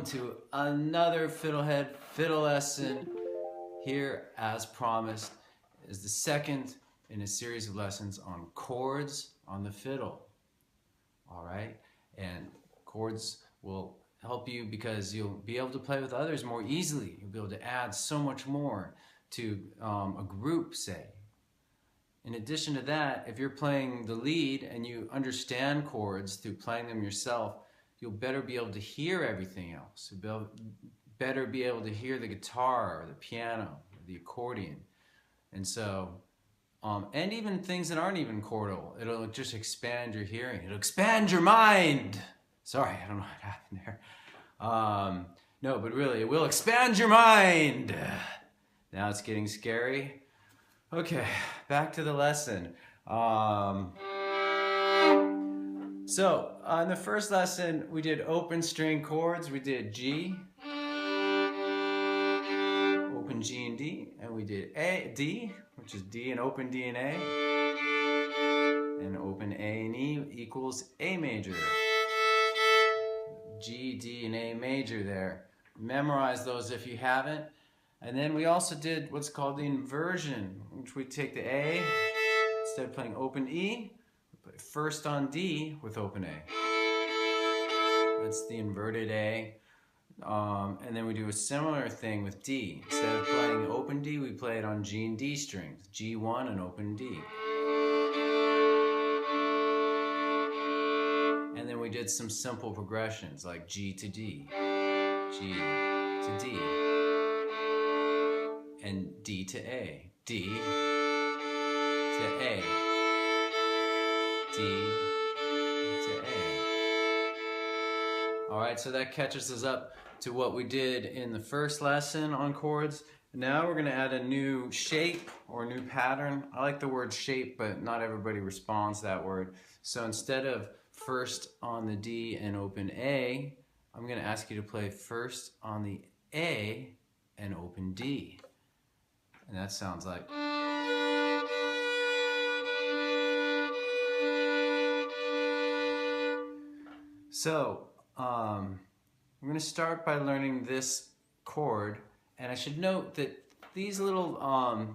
welcome to another Fiddlehead fiddle lesson. Here, as promised, is the second in a series of lessons on chords on the fiddle. All right, and chords will help you because you'll be able to play with others more easily. You'll be able to add so much more to a group, say. In addition to that, if you're playing the lead and you understand chords through playing them yourself, you'll better be able to hear everything else. You'll better be able to hear the guitar or the piano or the accordion. And so, and even things that aren't even chordal, it'll just expand your hearing. It'll expand your mind. Sorry, I don't know what happened there. No, but really, it will expand your mind. Now it's getting scary. Okay, back to the lesson. So, in the first lesson, we did open string chords. We did G, open G and D, and we did D, which is D and open D and A, and open A and E equals A major. G, D, and A major there. Memorize those if you haven't. And then we also did what's called the inversion, which we take the A, instead of playing open E, we play first on D with open A. That's the inverted A. And then we do a similar thing with D. Instead of playing open D, we play it on G and D strings. G1 and open D. And then we did some simple progressions like G to D, G to D, and D to A, D to A, D to A. All right, so that catches us up to what we did in the first lesson on chords. Now we're gonna add a new shape or a new pattern. I like the word shape, but not everybody responds to that word. So instead of first on the D and open A, I'm gonna ask you to play first on the A and open D. And that sounds like. So, I'm going to start by learning this chord, and I should note that these little,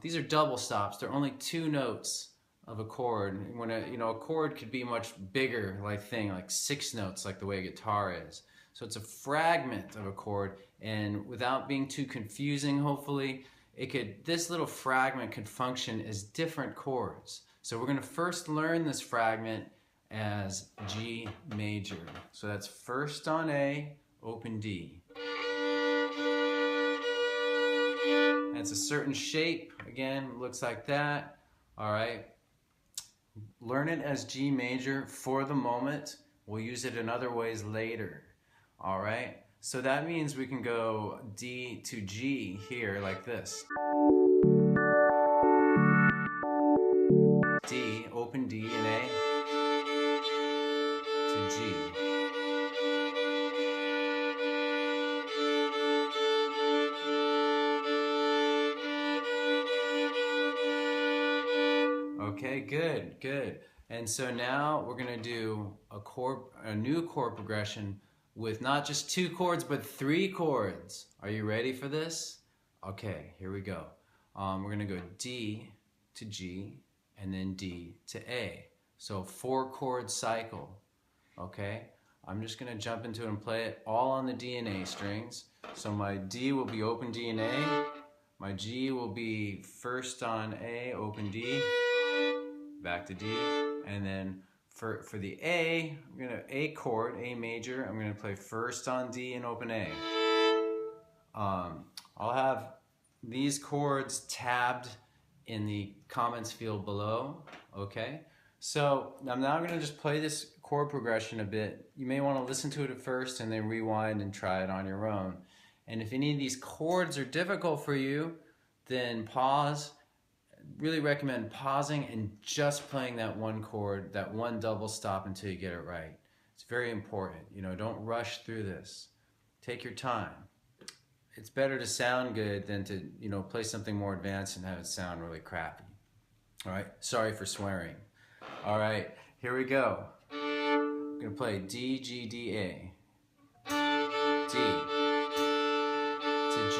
these are double stops. They're only 2 notes of a chord. When a chord could be much bigger, like 6 notes, like the way a guitar is. So it's a fragment of a chord, and without being too confusing, hopefully, this little fragment could function as different chords. So we're going to first learn this fragment as G major. So that's first on A, open D. That's a certain shape. Again, it looks like that. All right. Learn it as G major for the moment. We'll use it in other ways later. All right. So that means we can go D to G here like this. D, open D and A to G. Okay, good, good. And so now we're gonna do a new chord progression with not just 2 chords, but 3 chords. Are you ready for this? Okay, here we go. We're gonna go D to G, and then D to A. So 4 chord cycle, okay? I'm just gonna jump into it and play it all on the D and A strings. So my D will be open D and A. My G will be first on A, open D, back to D, and then for the A, I'm gonna A chord, A major, I'm gonna play first on D and open A. I'll have these chords tabbed in the comments field below, okay? So I'm now gonna just play this chord progression a bit. You may wanna listen to it at first and then rewind and try it on your own. And if any of these chords are difficult for you, then pause. Really recommend pausing and just playing that one chord, that one double stop until you get it right. It's very important. Don't rush through this. Take your time. It's better to sound good than to, play something more advanced and have it sound really crappy. All right, sorry for swearing. All right, here we go. I'm gonna play D, G, D, A. D. to G,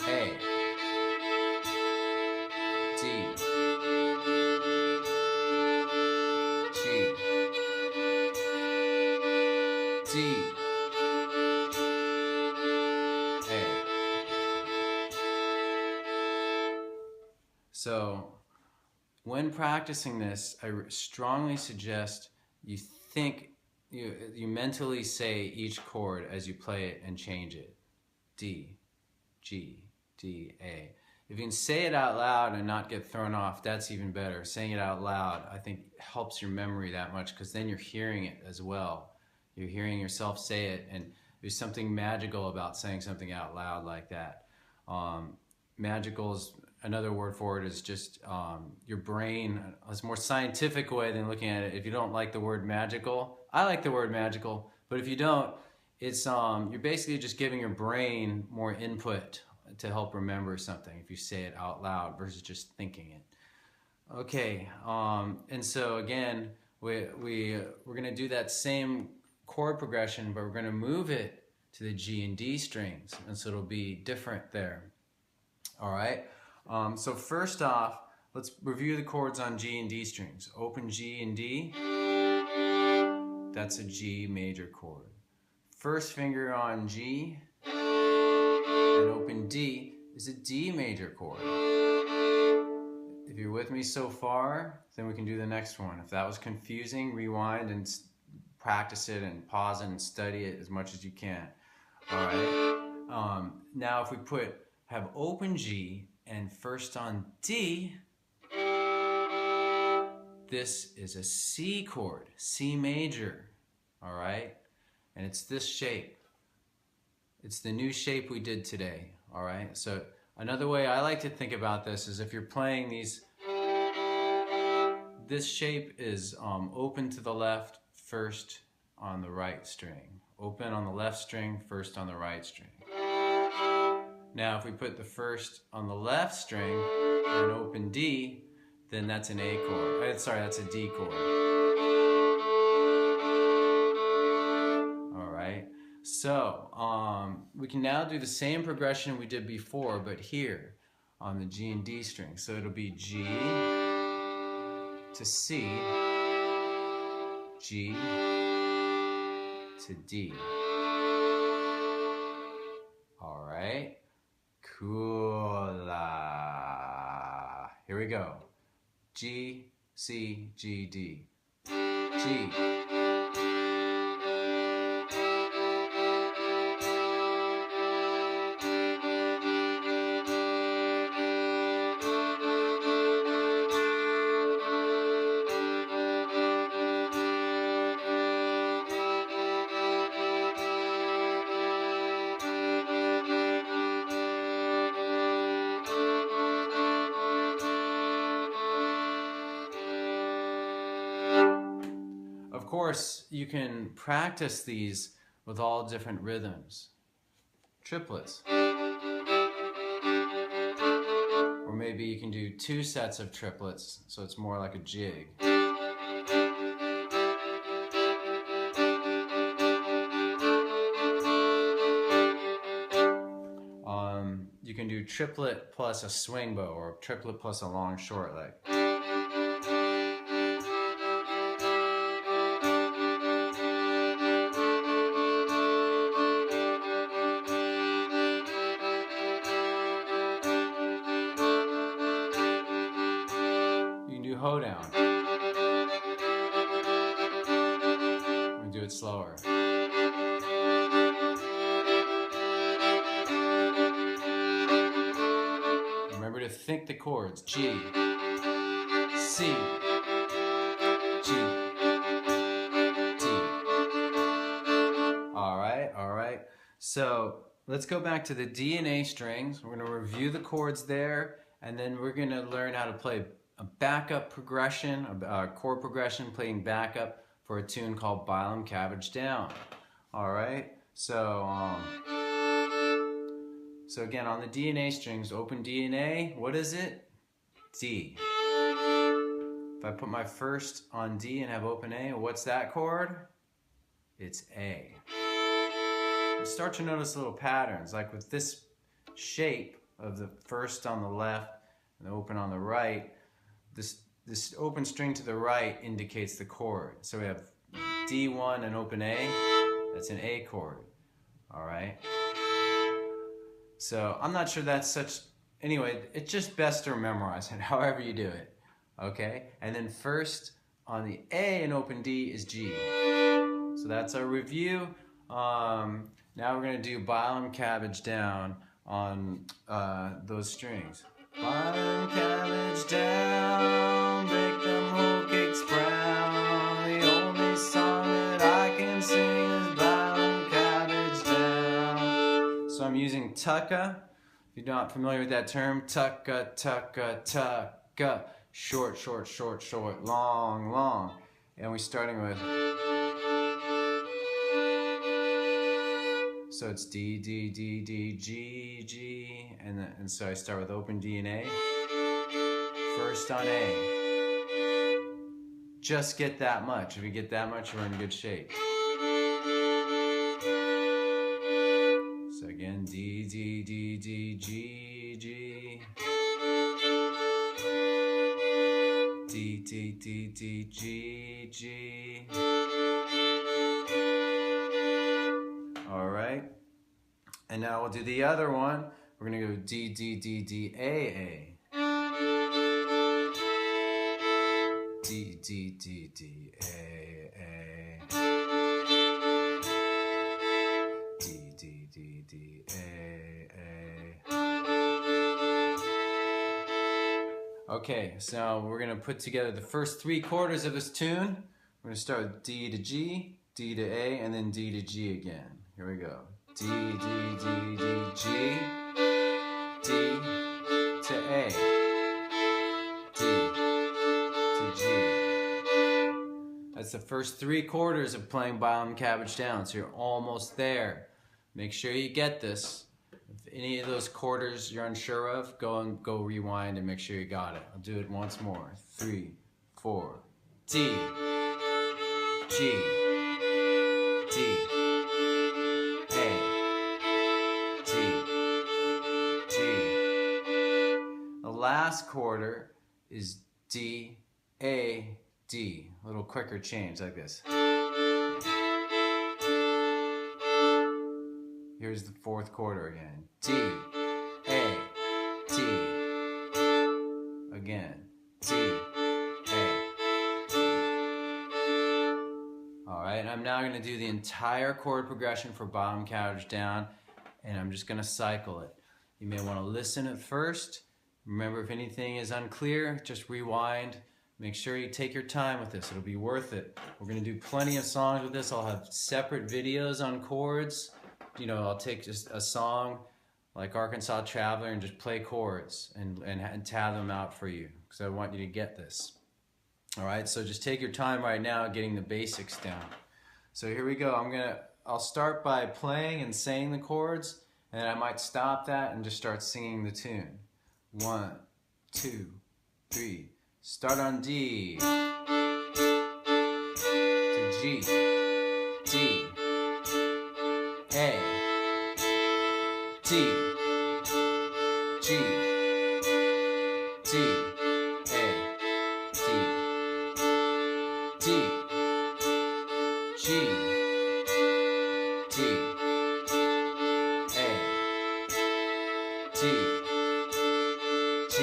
A, D, G, D, A. So when practicing this, I strongly suggest you you mentally say each chord as you play it and change it. D, G, D, A. If you can say it out loud and not get thrown off, that's even better. Saying it out loud, I think, helps your memory that much, because then you're hearing it as well. You're hearing yourself say it, and there's something magical about saying something out loud like that. Magical is another word for it, is just your brain. It's a more scientific way than looking at it. If you don't like the word magical, I like the word magical, but if you don't, it's you're basically just giving your brain more input to help remember something if you say it out loud versus just thinking it. Okay, and so again, we're gonna do that same chord progression, but we're gonna move it to the G and D strings, and so it'll be different there. All right, so first off, let's review the chords on G and D strings. Open G and D, that's a G major chord. First finger on G and open D is a D major chord. If you're with me so far, then we can do the next one. If that was confusing, rewind and practice it and pause it and study it as much as you can. All right. Now if we have open G and first on D, this is a C chord, C major. All right. And it's this shape. It's the new shape we did today, all right? So another way I like to think about this is if you're playing these, this shape is open to the left, first on the right string. Open on the left string, first on the right string. Now if we put the first on the left string and open D, then that's an A chord. Sorry, that's a D chord. So we can now do the same progression we did before, but here on the G and D string. So it'll be G to C, G to D. All right, cool. Here we go. G, C, G, D. G. Of course, you can practice these with all different rhythms. Triplets. Or maybe you can do 2 sets of triplets, so it's more like a jig. You can do triplet plus a swing bow, or triplet plus a long short leg. Hoedown. We'll do it slower. Remember to think the chords. G, C, G, D. All right. So let's go back to the D and A strings. We're going to review the chords there, and then we're going to learn how to play a backup progression, a chord progression, playing backup for a tune called Violin, Cabbage Down. All right, so again on the D and A strings, open D and A, what is it? D. If I put my first on D and have open A, what's that chord? It's A. You start to notice little patterns, like with this shape of the first on the left and the open on the right, this open string to the right indicates the chord. So we have D1 and open A, that's an A chord, all right? So I'm not sure that's such, anyway, it's just best to memorize it, however you do it, okay? And then first on the A and open D is G. So that's our review. Now we're gonna do Violin, Cabbage Down on those strings. Violin, cabbage down, bake them whole cakes brown. The only song that I can sing is Violin, cabbage down. So I'm using tucka. If you're not familiar with that term, tucka, tucka, tucka. Short, short, short, short, long, long. And we're starting with, so it's D, D, D, D, G, G, and so I start with open D and A. First on A. Just get that much. If you get that much, we're in good shape. So again, D, D, D, D, G, G. D, D, D, D, G, G. All right. And now we'll do the other one. We're gonna go D, D, D, D, A, A. D, D, D, D, A, A. D, D, D, D, A, A. Okay, so we're gonna put together the first 3 quarters of this tune. We're gonna start with D to G, D to A, and then D to G again. Here we go. D, D, D, D, G, D to A, D to G. That's the first 3 quarters of playing Violin, Cabbage Down, so you're almost there. Make sure you get this. If any of those quarters you're unsure of, go rewind and make sure you got it. I'll do it once more. 3, 4, D, G, D, last quarter is D, A, D. A little quicker change like this. Here's the 4th quarter again. D, A, D. Again. D, A, D. All right, I'm now going to do the entire chord progression for Violin, Cabbage Down, and I'm just going to cycle it. You may want to listen at first. Remember, if anything is unclear, just rewind. Make sure you take your time with this. It'll be worth it. We're going to do plenty of songs with this. I'll have separate videos on chords. You know, I'll take just a song like Arkansas Traveler and just play chords and tab them out for you because I want you to get this. All right, so just take your time right now getting the basics down. So here we go. I'll start by playing and saying the chords, and then I might stop that and just start singing the tune. 1, 2, 3. Start on D to G, D, A, D, G, D, A, D, D, G, D, A, D. G,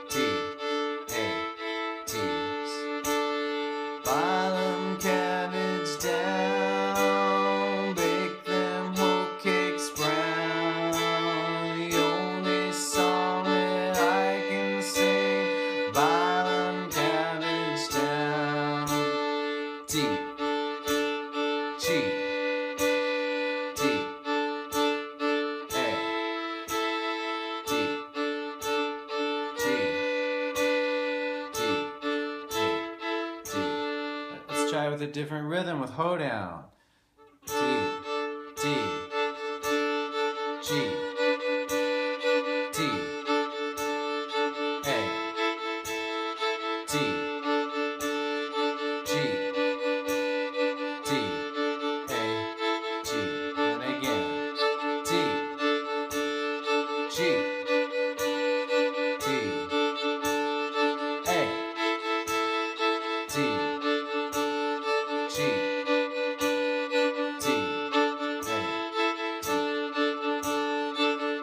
D, A, D's. Violin, cabbage down, bake them whole cakes brown. The only song that I can sing, violin, cabbage down. D, G, D. Try with a different rhythm with hoedown. D, D, G, D, A,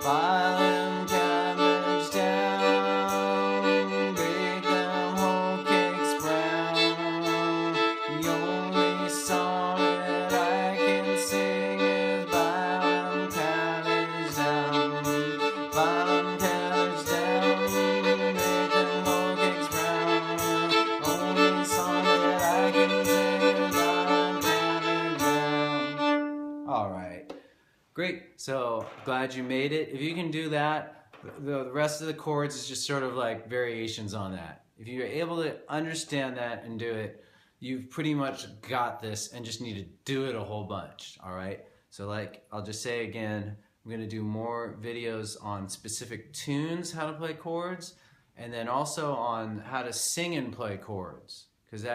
Violin, cabbage down, bake them whole cakes brown. The only song that I can sing is violin, cabbage down. Violin, cabbage down, bake them whole cakes brown. Only song that I can sing is violin, cabbage down. All right. Great, so glad you made it. If you can do that, the rest of the chords is just sort of like variations on that. If you're able to understand that and do it, you've pretty much got this and just need to do it a whole bunch, all right? So like, I'll just say again, I'm gonna do more videos on specific tunes, how to play chords, and then also on how to sing and play chords, because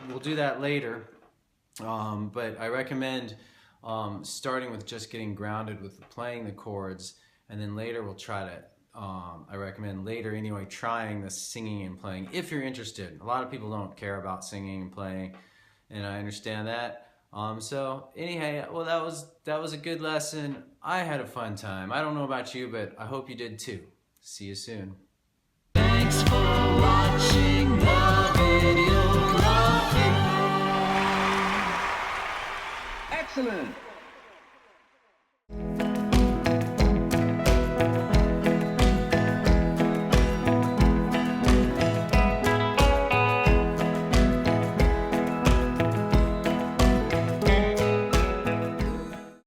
we'll do that later, but I recommend starting with just getting grounded with playing the chords, and then later we'll try to, I recommend later anyway, trying the singing and playing if you're interested. A lot of people don't care about singing and playing, and I understand that. So anyhow, well, that was a good lesson. I had a fun time. I don't know about you, but I hope you did too. See you soon. Thanks for watching.